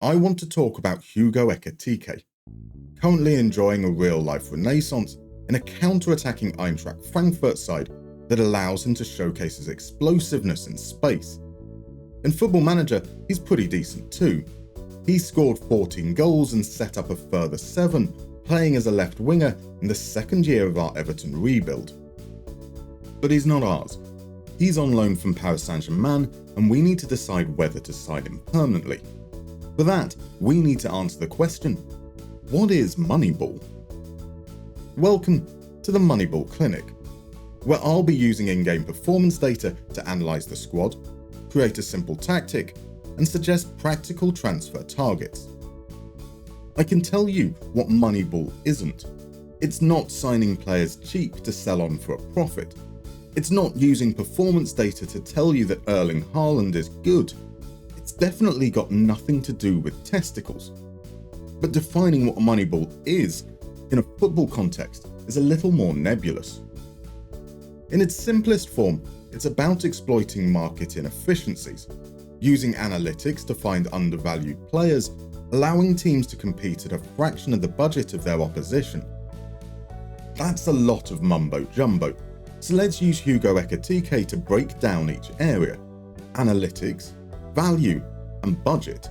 I want to talk about Hugo Ekitike, currently enjoying a real-life renaissance in a counter-attacking Eintracht Frankfurt side that allows him to showcase his explosiveness in space. In Football Manager, he's pretty decent too. He scored 14 goals and set up a further 7, playing as a left winger in the second year of our Everton rebuild. But he's not ours. He's on loan from Paris Saint-Germain, and we need to decide whether to sign him permanently. For that, we need to answer the question, what is Moneyball? Welcome to the Moneyball Clinic, where I'll be using in-game performance data to analyse the squad, create a simple tactic, and suggest practical transfer targets. I can tell you what Moneyball isn't. It's not signing players cheap to sell on for a profit. It's not using performance data to tell you that Erling Haaland is good. It's definitely got nothing to do with testicles. But defining what a Moneyball is in a football context is a little more nebulous. In its simplest form, it's about exploiting market inefficiencies, using analytics to find undervalued players, allowing teams to compete at a fraction of the budget of their opposition. That's a lot of mumbo-jumbo, so let's use Hugo Ekitike to break down each area: analytics, value, and budget.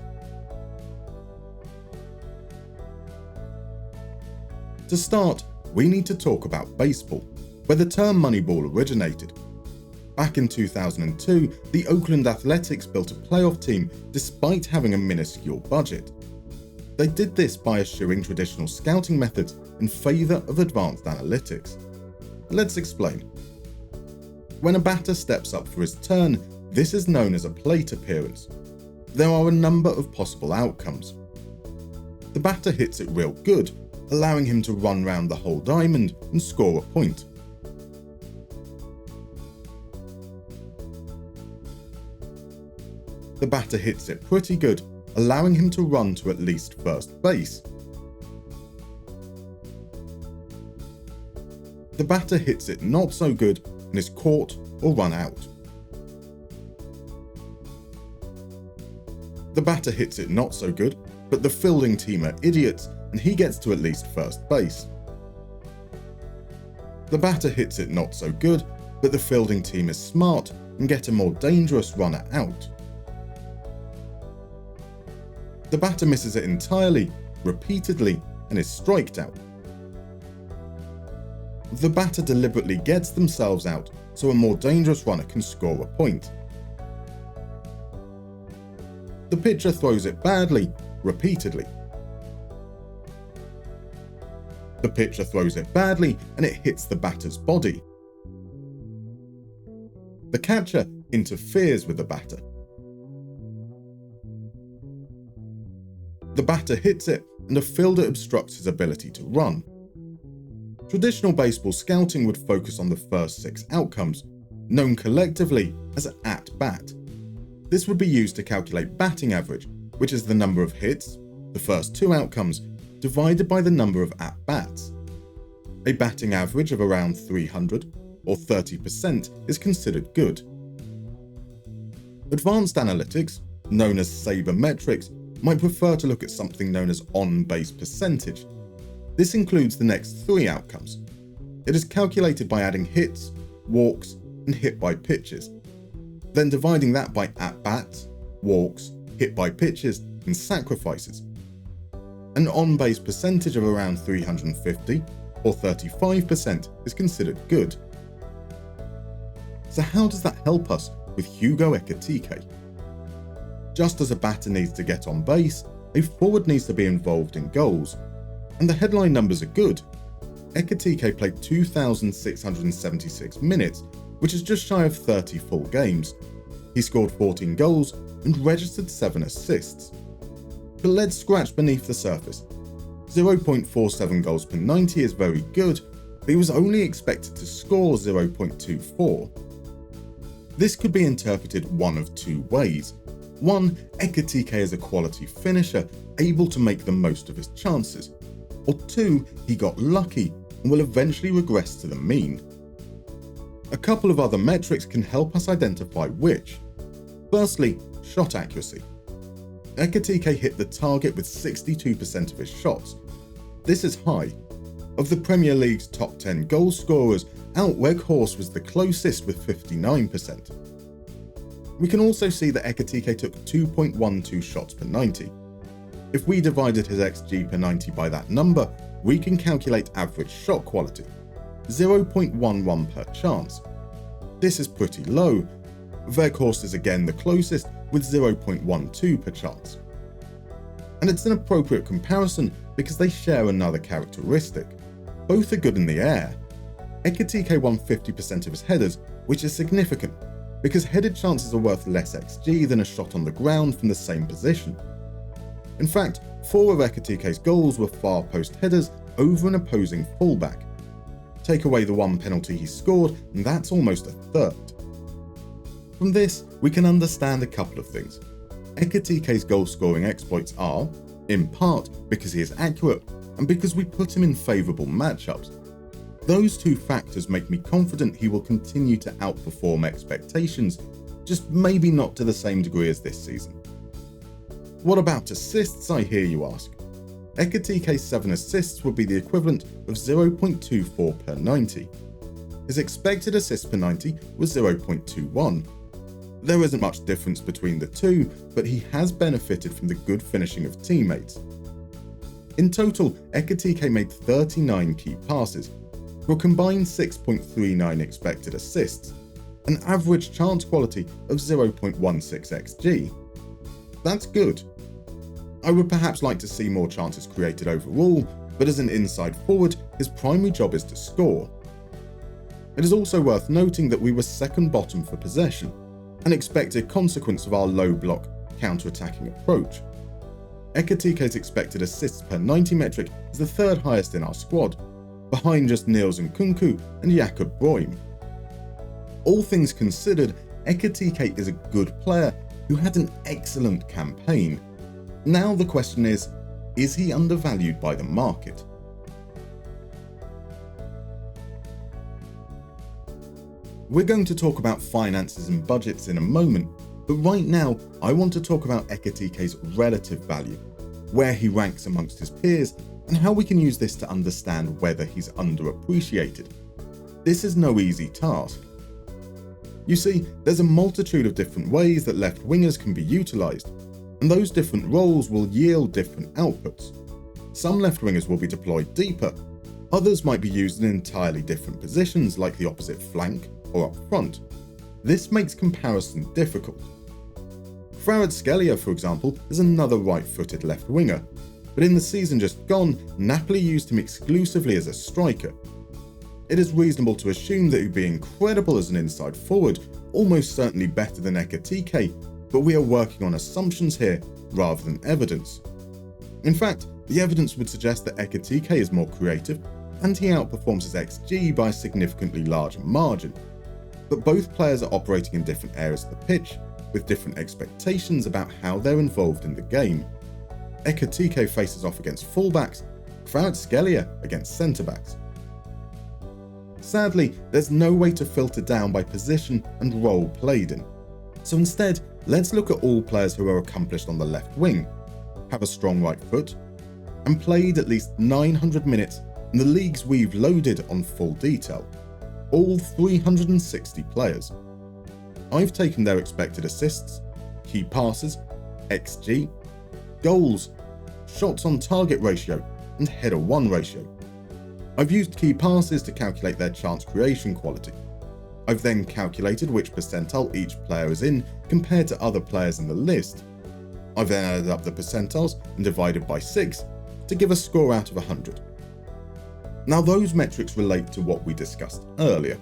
To start, we need to talk about baseball, where the term Moneyball originated. Back in 2002, the Oakland Athletics built a playoff team despite having a minuscule budget. They did this by eschewing traditional scouting methods in favour of advanced analytics. Let's explain. When a batter steps up for his turn, this is known as a plate appearance. There are a number of possible outcomes. The batter hits it real good, allowing him to run round the whole diamond and score a point. The batter hits it pretty good, allowing him to run to at least first base. The batter hits it not so good and is caught or run out. The batter hits it not so good, but the fielding team are idiots and he gets to at least first base. The batter hits it not so good, but the fielding team is smart and get a more dangerous runner out. The batter misses it entirely, repeatedly, and is striked out. The batter deliberately gets themselves out so a more dangerous runner can score a point. The pitcher throws it badly, repeatedly. The pitcher throws it badly and it hits the batter's body. The catcher interferes with the batter. The batter hits it and a fielder obstructs his ability to run. Traditional baseball scouting would focus on the first 6 outcomes, known collectively as at-bat. This would be used to calculate batting average, which is the number of hits, the first 2 outcomes, divided by the number of at-bats. A batting average of around 300, or 30%, is considered good. Advanced analytics, known as sabermetrics, might prefer to look at something known as on-base percentage. This includes the next 3 outcomes. It is calculated by adding hits, walks, and hit by pitches, then dividing that by at-bats, walks, hit by pitches, and sacrifices. An on-base percentage of around 350 or 35% is considered good. So how does that help us with Hugo Ekitike? Just as a batter needs to get on base, a forward needs to be involved in goals. And the headline numbers are good. Ekitike played 2,676 minutes, which is just shy of 30 full games. He scored 14 goals and registered 7 assists. But let's scratch beneath the surface. 0.47 goals per 90 is very good, but he was only expected to score 0.24. This could be interpreted one of 2 ways. 1, Ekitike is a quality finisher, able to make the most of his chances. Or 2, he got lucky and will eventually regress to the mean. A couple of other metrics can help us identify which. Firstly, shot accuracy. Ekitike hit the target with 62% of his shots. This is high. Of the Premier League's top 10 goal scorers, Weghorst was the closest with 59%. We can also see that Ekitike took 2.12 shots per 90. If we divided his XG per 90 by that number, we can calculate average shot quality, 0.11 per chance. This is pretty low. Weghorst is again the closest with 0.12 per chance. And it's an appropriate comparison because they share another characteristic. Both are good in the air. Ekitike won 50% of his headers, which is significant because headed chances are worth less XG than a shot on the ground from the same position. In fact, 4 of Ekitike's goals were far post headers over an opposing fullback. Take away the 1 penalty he scored, and that's almost a third. From this, we can understand a couple of things. Ekitike's goal-scoring exploits are, in part, because he is accurate and because we put him in favourable matchups. Those 2 factors make me confident he will continue to outperform expectations, just maybe not to the same degree as this season. What about assists, I hear you ask? Ekitike's 7 assists would be the equivalent of 0.24 per 90. His expected assists per 90 was 0.21. There isn't much difference between the two, but he has benefited from the good finishing of teammates. In total, Ekitike made 39 key passes, for a combined 6.39 expected assists, an average chance quality of 0.16 xg. That's good. I would perhaps like to see more chances created overall, but as an inside forward, his primary job is to score. It is also worth noting that we were second bottom for possession, an expected consequence of our low block counter-attacking approach. Ekitike's expected assists per 90 metric is the 3rd highest in our squad, behind just Niels Nkunku and Jakob Bruyne. All things considered, Ekitike is a good player who had an excellent campaign. Now the question is he undervalued by the market? We're going to talk about finances and budgets in a moment, but right now I want to talk about Ekitike's relative value, where he ranks amongst his peers, and how we can use this to understand whether he's underappreciated. This is no easy task. You see, there's a multitude of different ways that left wingers can be utilised, and those different roles will yield different outputs. Some left wingers will be deployed deeper, others might be used in entirely different positions like the opposite flank or up front. This makes comparison difficult. Kvaratskhelia, for example, is another right-footed left winger, but in the season just gone, Napoli used him exclusively as a striker. It is reasonable to assume that he'd be incredible as an inside forward, almost certainly better than Ekitike, but we are working on assumptions here rather than evidence. In fact, the evidence would suggest that Ekitike is more creative and he outperforms his XG by a significantly larger margin. But both players are operating in different areas of the pitch, with different expectations about how they're involved in the game. Ekitike faces off against fullbacks, Kvaratskhelia against centre-backs. Sadly, there's no way to filter down by position and role played in. So instead, let's look at all players who are accomplished on the left wing, have a strong right foot, and played at least 900 minutes in the leagues we've loaded on full detail. All 360 players. I've taken their expected assists, key passes, XG, goals, shots on target ratio, and header 1 ratio. I've used key passes to calculate their chance creation quality. I've then calculated which percentile each player is in compared to other players in the list. I've then added up the percentiles and divided by 6 to give a score out of 100. Now those metrics relate to what we discussed earlier.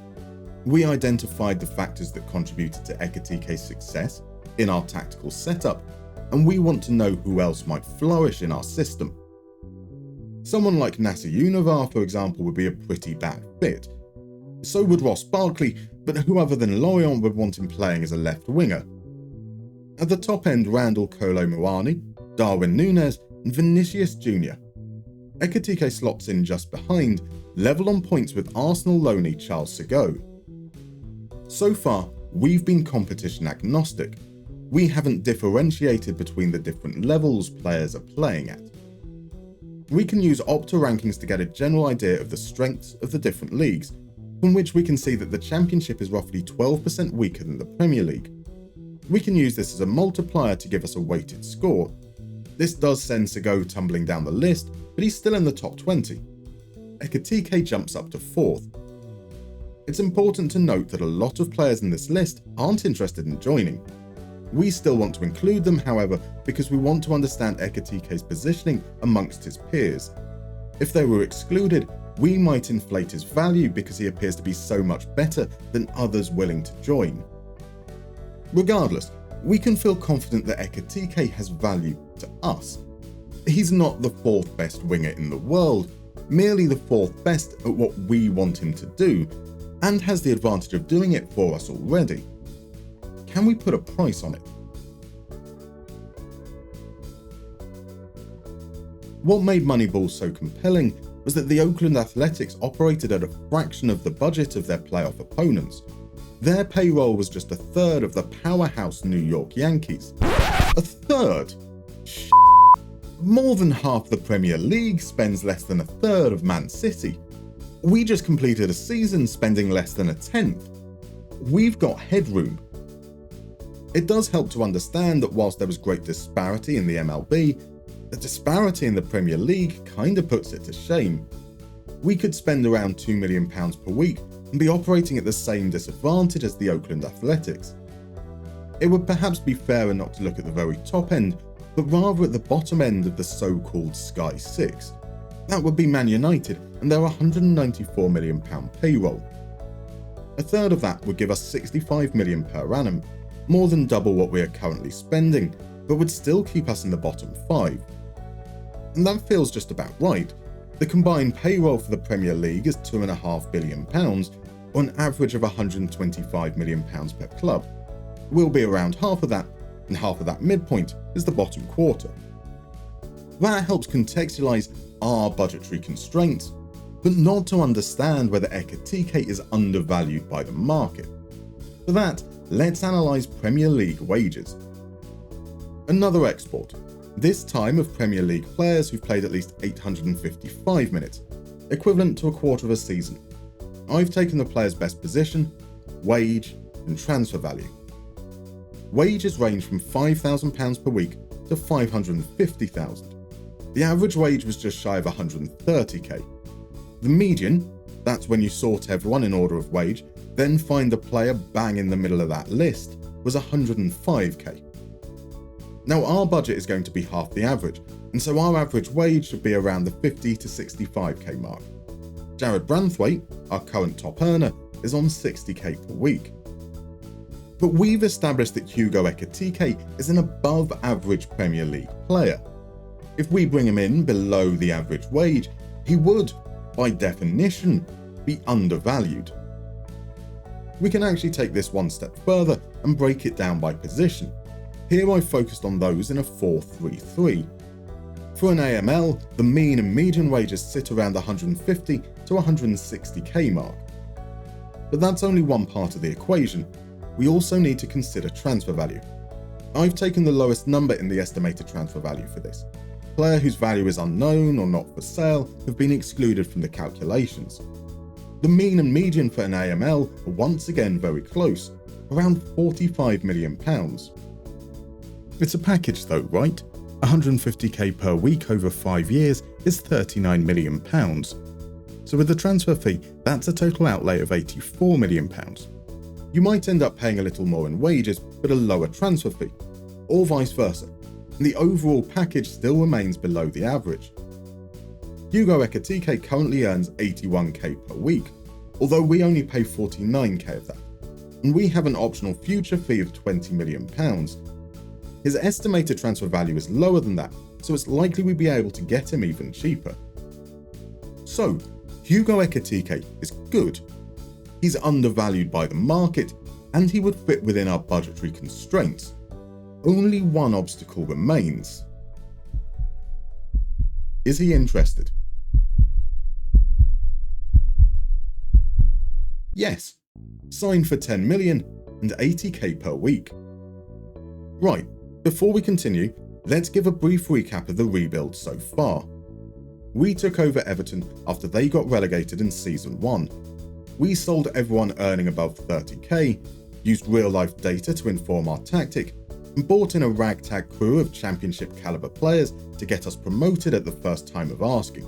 We identified the factors that contributed to Ekitike's success in our tactical setup, and we want to know who else might flourish in our system. Someone like Nasser Univar, for example, would be a pretty bad fit. So would Ross Barkley, but who other than Lorient would want him playing as a left winger? At the top end, Randall Kolo Muani, Darwin Núñez, and Vinicius Jr. Ekitike slots in just behind, level on points with Arsenal loanee Charles Segot. So far, we've been competition agnostic. We haven't differentiated between the different levels players are playing at. We can use Opta rankings to get a general idea of the strengths of the different leagues, from which we can see that the Championship is roughly 12% weaker than the Premier League. We can use this as a multiplier to give us a weighted score. This does send Hugo tumbling down the list, but he's still in the top 20. Ekitike jumps up to 4th. It's important to note that a lot of players in this list aren't interested in joining. We still want to include them, however, because we want to understand Ekitike's positioning amongst his peers. If they were excluded, we might inflate his value because he appears to be so much better than others willing to join. Regardless, we can feel confident that Ekitike has value to us. He's not the 4th best winger in the world, merely the 4th best at what we want him to do, and has the advantage of doing it for us already. Can we put a price on it? What made Moneyball so compelling was that the Oakland Athletics operated at a fraction of the budget of their playoff opponents. Their payroll was just a third of the powerhouse New York Yankees. A third? More than half the Premier League spends less than a third of Man City. We just completed a season spending less than a 10th. We've got headroom. It does help to understand that whilst there was great disparity in the MLB, the disparity in the Premier League kinda puts it to shame. We could spend around £2 million per week and be operating at the same disadvantage as the Oakland Athletics. It would perhaps be fairer not to look at the very top end, but rather at the bottom end of the so-called Sky Six. That would be Man United and their £194 million payroll. A third of that would give us £65 million per annum, more than double what we are currently spending, but would still keep us in the bottom 5. And that feels just about right. The combined payroll for the Premier League is £2.5 billion, or an average of £125 million per club. We'll be around half of that, and half of that midpoint is the bottom quarter. That helps contextualise our budgetary constraints, but not to understand whether Ekitike is undervalued by the market. For that, let's analyse Premier League wages. Another export, this time of Premier League players who've played at least 855 minutes, equivalent to a quarter of a season. I've taken the player's best position, wage, and transfer value. Wages range from £5,000 per week to £550,000. The average wage was just shy of 130k. The median, that's when you sort everyone in order of wage, then find the player bang in the middle of that list, was 105k. Now our budget is going to be half the average, and so our average wage should be around the 50 to 65k mark. Jared Branthwaite, our current top earner, is on 60k per week. But we've established that Hugo Ekitike is an above average Premier League player. If we bring him in below the average wage, he would, by definition, be undervalued. We can actually take this one step further and break it down by position. Here I've focused on those in a 4-3-3. For an AML, the mean and median wages sit around the 150 to 160k mark. But that's only one part of the equation. We also need to consider transfer value. I've taken the lowest number in the estimated transfer value for this. Player whose value is unknown or not for sale have been excluded from the calculations. The mean and median for an AML are once again very close, around £45 million. It's a package though, right? 150k per week over 5 years is £39 million. So with the transfer fee, that's a total outlay of £84 million. You might end up paying a little more in wages, but a lower transfer fee, or vice versa, and the overall package still remains below the average. Hugo Ekitike currently earns 81k per week, although we only pay 49k of that, and we have an optional future fee of £20 million. His estimated transfer value is lower than that, so it's likely we'd be able to get him even cheaper. So, Hugo Ekitike is good. He's undervalued by the market, and he would fit within our budgetary constraints. Only one obstacle remains. Is he interested? Yes. Signed for 10 million and 80k per week. Right, before we continue, let's give a brief recap of the rebuild so far. We took over Everton after they got relegated in Season 1. We sold everyone earning above 30k, used real-life data to inform our tactic, and bought in a ragtag crew of championship caliber players to get us promoted at the first time of asking.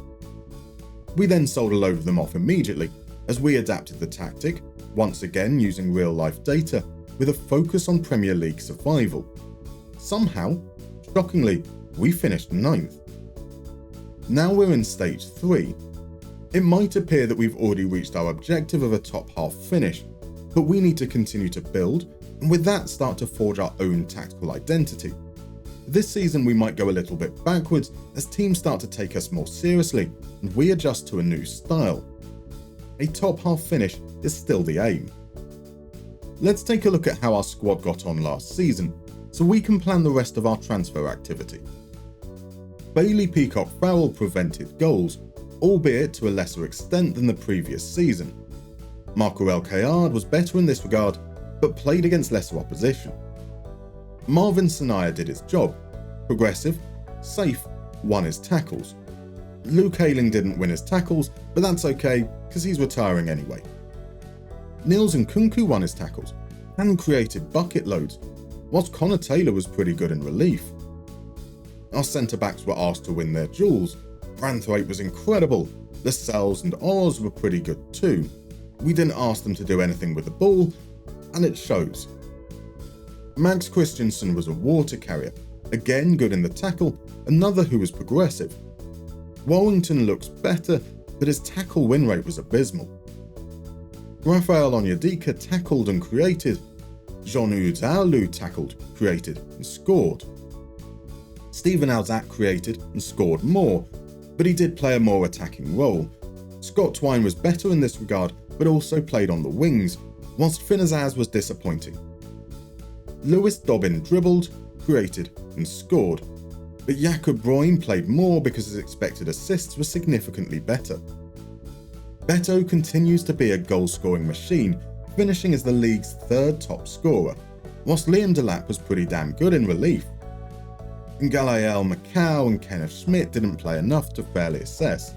We then sold a load of them off immediately as we adapted the tactic, once again using real-life data with a focus on Premier League survival. Somehow, shockingly, we finished 9th. Now we're in Stage 3. It might appear that we've already reached our objective of a top half finish, but we need to continue to build, and with that start to forge our own tactical identity. This season we might go a little bit backwards as teams start to take us more seriously and we adjust to a new style. A top half finish is still the aim. Let's take a look at how our squad got on last season, so we can plan the rest of our transfer activity. Bailey Peacock-Farrell prevented goals, albeit to a lesser extent than the previous season. Marco El-Kayad was better in this regard, but played against lesser opposition. Marvin Sanaya did his job, progressive, safe, won his tackles. Luke Ayling didn't win his tackles, but that's okay, because he's retiring anyway. Niels Nkunku won his tackles, and created bucket loads, whilst Connor Taylor was pretty good in relief. Our centre-backs were asked to win their duels. Branthwaite was incredible, Lascelles and Oz were pretty good too. We didn't ask them to do anything with the ball, and it shows. Max Christensen was a water carrier, again good in the tackle, another who was progressive. Warrington looks better, but his tackle win rate was abysmal. Raphael Onyedika tackled and created. Jean Udalu tackled, created and scored. Stephen Alzak created and scored more, but he did play a more attacking role. Scott Twine was better in this regard, but also played on the wings, whilst Finazaz was disappointing. Lewis Dobbin dribbled, created and scored, but Jakob Bruyne played more because his expected assists were significantly better. Beto continues to be a goal-scoring machine, finishing as the league's 3rd top scorer, whilst Liam Delap was pretty damn good in relief. Galael Macau and Kenneth Schmidt didn't play enough to fairly assess.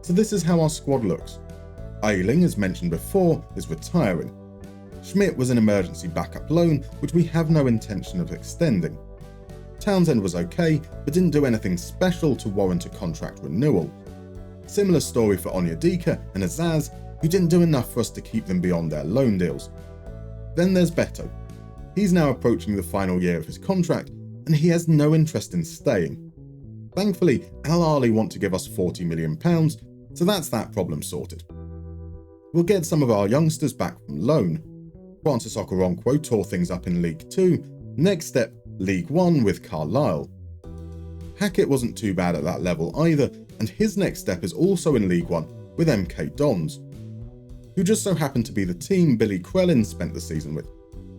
So this is how our squad looks. Ayling, as mentioned before, is retiring. Schmidt was an emergency backup loan, which we have no intention of extending. Townsend was okay, but didn't do anything special to warrant a contract renewal. Similar story for Onyedika and Azaz, who didn't do enough for us to keep them beyond their loan deals. Then there's Beto. He's now approaching the final year of his contract, and he has no interest in staying. Thankfully, Al Ahly want to give us £40 million, so that's that problem sorted. We'll get some of our youngsters back from loan. Francis Okoronkwo tore things up in League 2, next step League 1 with Carlisle. Hackett wasn't too bad at that level either, and his next step is also in League 1 with MK Dons, who just so happened to be the team Billy Crellin spent the season with.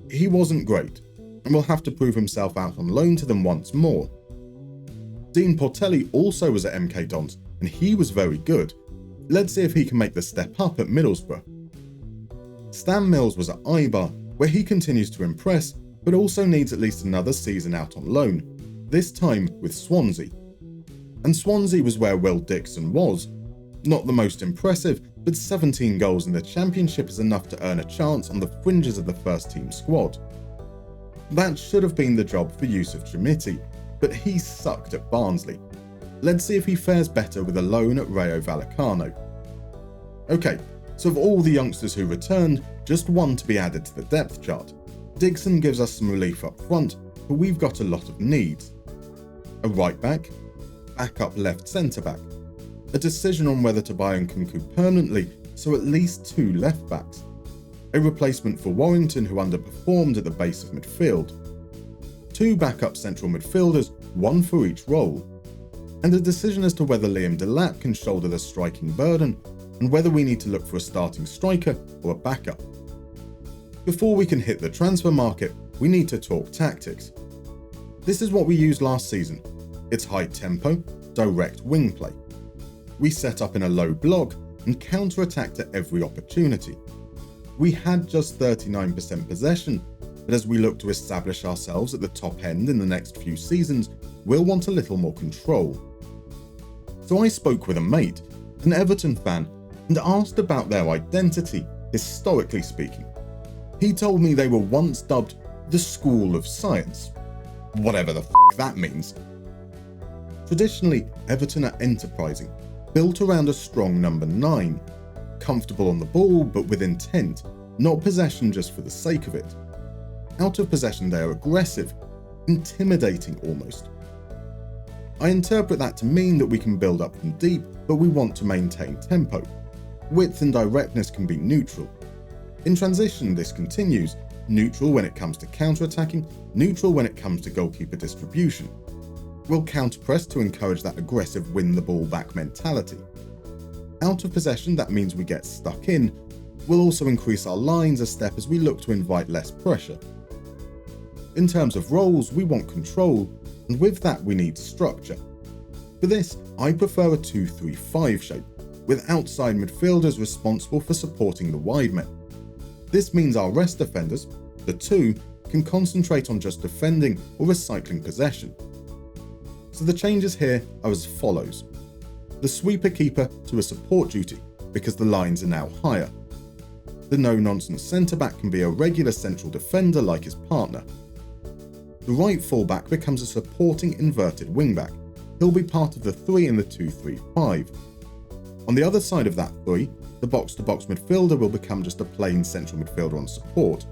He wasn't great, and will have to prove himself out on loan to them once more. Dean Portelli also was at MK Dons, and he was very good. Let's see if he can make the step up at Middlesbrough. Stan Mills was at Eibar, where he continues to impress, but also needs at least another season out on loan, this time with Swansea. And Swansea was where Will Dixon was. Not the most impressive, but 17 goals in the Championship is enough to earn a chance on the fringes of the first team squad. That should have been the job for Yusuf Jamiti, but he sucked at Barnsley. Let's see if he fares better with a loan at Rayo Vallecano. Okay, so of all the youngsters who returned, just one to be added to the depth chart. Dixon gives us some relief up front, but we've got a lot of needs. A right back, backup left centre back, a decision on whether to buy Nkunku permanently, so at least 2 left backs, a replacement for Warrington who underperformed at the base of midfield, 2 backup central midfielders, 1 for each role, and a decision as to whether Liam Delap can shoulder the striking burden and whether we need to look for a starting striker or a backup. Before we can hit the transfer market, we need to talk tactics. This is what we used last season. It's high tempo, direct wing play. We set up in a low block and counter-attacked at every opportunity. We had just 39% possession, but as we look to establish ourselves at the top end in the next few seasons, we'll want a little more control. So I spoke with a mate, an Everton fan, and asked about their identity, historically speaking. He told me they were once dubbed the School of Science, whatever the that means. Traditionally, Everton are enterprising, built around a strong number 9, comfortable on the ball but with intent, not possession just for the sake of it. Out of possession they are aggressive, intimidating almost. I interpret that to mean that we can build up from deep, but we want to maintain tempo. Width and directness can be neutral. In transition this continues, neutral when it comes to counter-attacking, neutral when it comes to goalkeeper distribution. We'll counter-press to encourage that aggressive win-the-ball-back mentality. Out of possession, that means we get stuck in. We'll also increase our lines a step as we look to invite less pressure. In terms of roles, we want control, and with that we need structure. For this, I prefer a 2-3-5 shape, with outside midfielders responsible for supporting the wide men. This means our rest defenders, the 2, can concentrate on just defending or recycling possession. So the changes here are as follows. The sweeper keeper to a support duty, because the lines are now higher. The no-nonsense centre-back can be a regular central defender like his partner. The right full-back becomes a supporting inverted wing-back. He'll be part of the 3 in the 2-3-5. On the other side of that 3, the box-to-box midfielder will become just a plain central midfielder on support.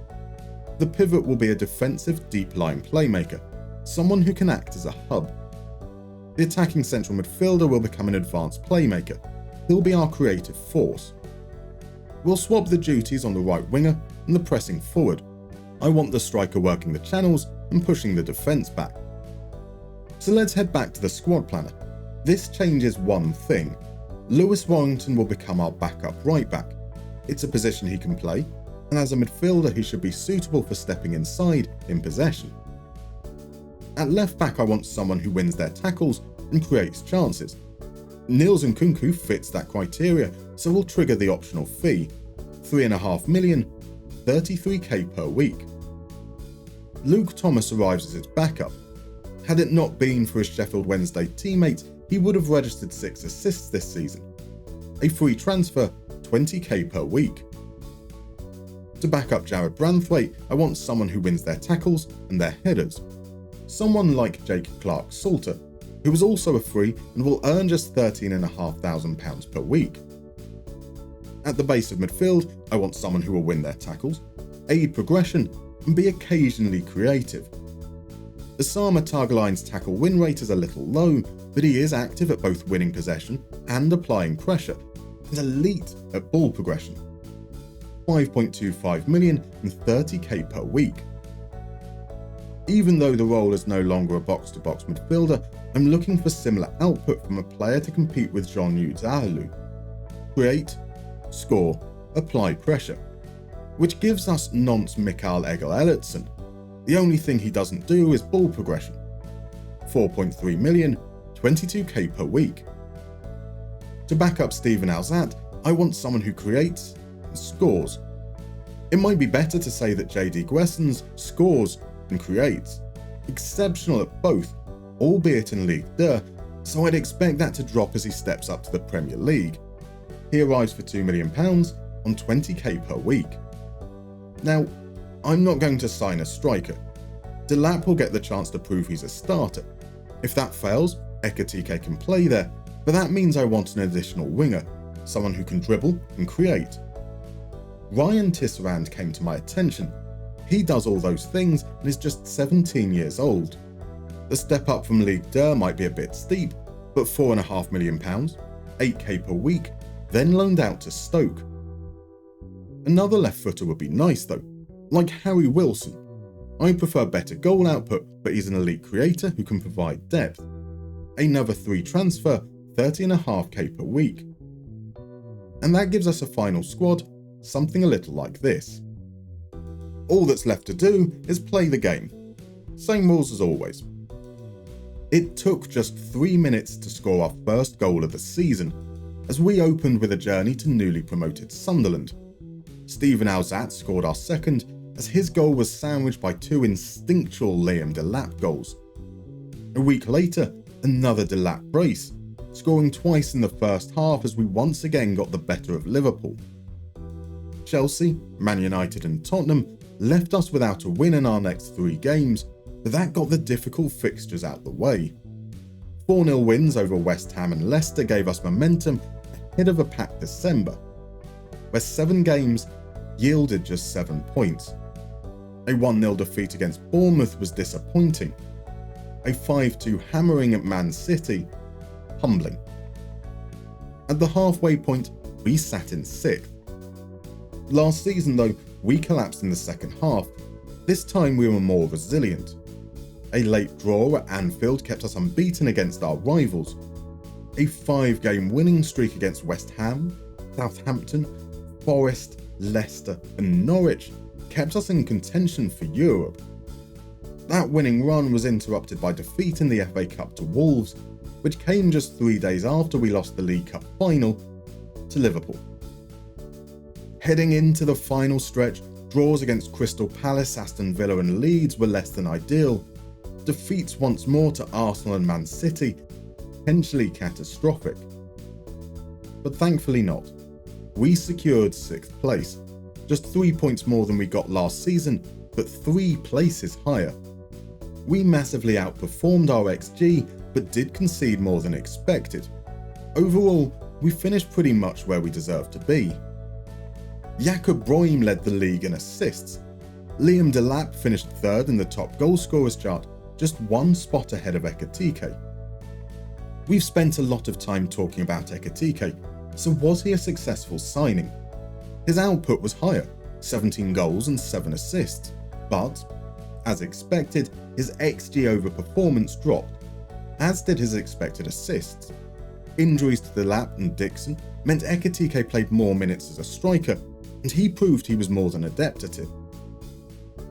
The pivot will be a defensive deep-line playmaker, someone who can act as a hub. The attacking central midfielder will become an advanced playmaker. He'll be our creative force. We'll swap the duties on the right winger and the pressing forward. I want the striker working the channels and pushing the defence back. So let's head back to the squad planner. This changes one thing. Lewis Warrington will become our backup right back. It's a position he can play, and as a midfielder he should be suitable for stepping inside in possession. At left back I want someone who wins their tackles and creates chances. Niels Nkunku fits that criteria, so we'll trigger the optional fee, 3.5 million, 33k per week. Luke Thomas arrives as his backup. Had it not been for his Sheffield Wednesday teammates, he would have registered 6 assists this season. A free transfer, 20k per week. To back up Jared Branthwaite, I want someone who wins their tackles and their headers. Someone like Jake Clark-Salter, who is also a free and will earn just £13,500 per week. At the base of midfield, I want someone who will win their tackles, aid progression, and be occasionally creative. Osama Targaline's tackle win rate is a little low, but he is active at both winning possession and applying pressure, and elite at ball progression. 5.25 million and 30k per week. Even though the role is no longer a box-to-box midfielder, I'm looking for similar output from a player to compete with Jean-Nude Zahalu. Create, score, apply pressure. Which gives us nonce Mikael Egil-Elliotson. The only thing he doesn't do is ball progression. 4.3 million, 22k per week. To back up Steven Alzat, I want someone who creates and scores. It might be better to say that JD Gwessons scores and creates. Exceptional at both, albeit in Ligue 2, so I'd expect that to drop as he steps up to the Premier League. He arrives for £2 million on 20k per week. Now, I'm not going to sign a striker. Delap will get the chance to prove he's a starter. If that fails, Ekitike can play there, but that means I want an additional winger, someone who can dribble and create. Ryan Tisserand came to my attention. He does all those things and is just 17 years old. The step up from Ligue 2 might be a bit steep, but £4.5 million, 8k per week, then loaned out to Stoke. Another left footer would be nice though, like Harry Wilson. I prefer better goal output, but he's an elite creator who can provide depth. Another 3 transfer, 30.5k per week. And that gives us a final squad, something a little like this. All that's left to do is play the game. Same rules as always. It took just 3 minutes to score our first goal of the season, as we opened with a journey to newly promoted Sunderland. Steven Alzat scored our second, as his goal was sandwiched by two instinctual Liam Delap goals. A week later, another Delap brace, scoring twice in the first half as we once again got the better of Liverpool. Chelsea, Man United and Tottenham left us without a win in our next 3 games, but that got the difficult fixtures out the way. 4-0 wins over West Ham and Leicester gave us momentum ahead of a packed December, where 7 games yielded just 7 points. A 1-0 defeat against Bournemouth was disappointing. A 5-2 hammering at Man City, humbling. At the halfway point, we sat in 6th. Last season though, we collapsed in the second half. This time we were more resilient. A late draw at Anfield kept us unbeaten against our rivals. A 5-game winning streak against West Ham, Southampton, Forest, Leicester and Norwich kept us in contention for Europe. That winning run was interrupted by defeat in the FA Cup to Wolves, which came just 3 days after we lost the League Cup final to Liverpool. Heading into the final stretch, draws against Crystal Palace, Aston Villa and Leeds were less than ideal. Defeats once more to Arsenal and Man City, potentially catastrophic. But thankfully not. We secured 6th place, just 3 points more than we got last season, but 3 places higher. We massively outperformed our XG, but did concede more than expected. Overall, we finished pretty much where we deserved to be. Jakob Brøym led the league in assists. Liam Delap finished 3rd in the top goal scorers chart, just 1 spot ahead of Ekitike. We've spent a lot of time talking about Ekitike, so was he a successful signing? His output was higher, 17 goals and 7 assists, but, as expected, his XG over performance dropped, as did his expected assists. Injuries to Delap and Dixon meant Ekitike played more minutes as a striker, and he proved he was more than adept at it.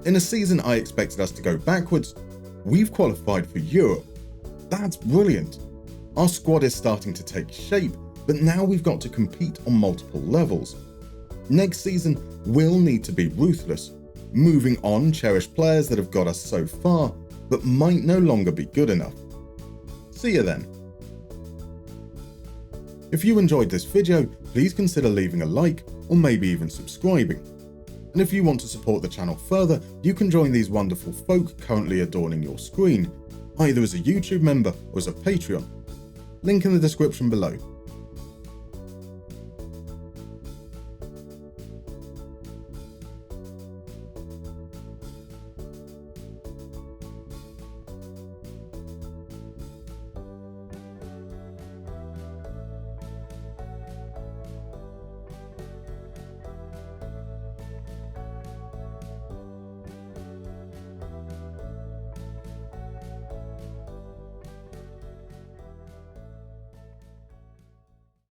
In a season I expected us to go backwards, we've qualified for Europe. That's brilliant. Our squad is starting to take shape, but now we've got to compete on multiple levels. Next season, we'll need to be ruthless, moving on cherished players that have got us so far, but might no longer be good enough. See you then. If you enjoyed this video, please consider leaving a like or maybe even subscribing. And if you want to support the channel further, you can join these wonderful folk currently adorning your screen, either as a YouTube member or as a Patreon. Link in the description below.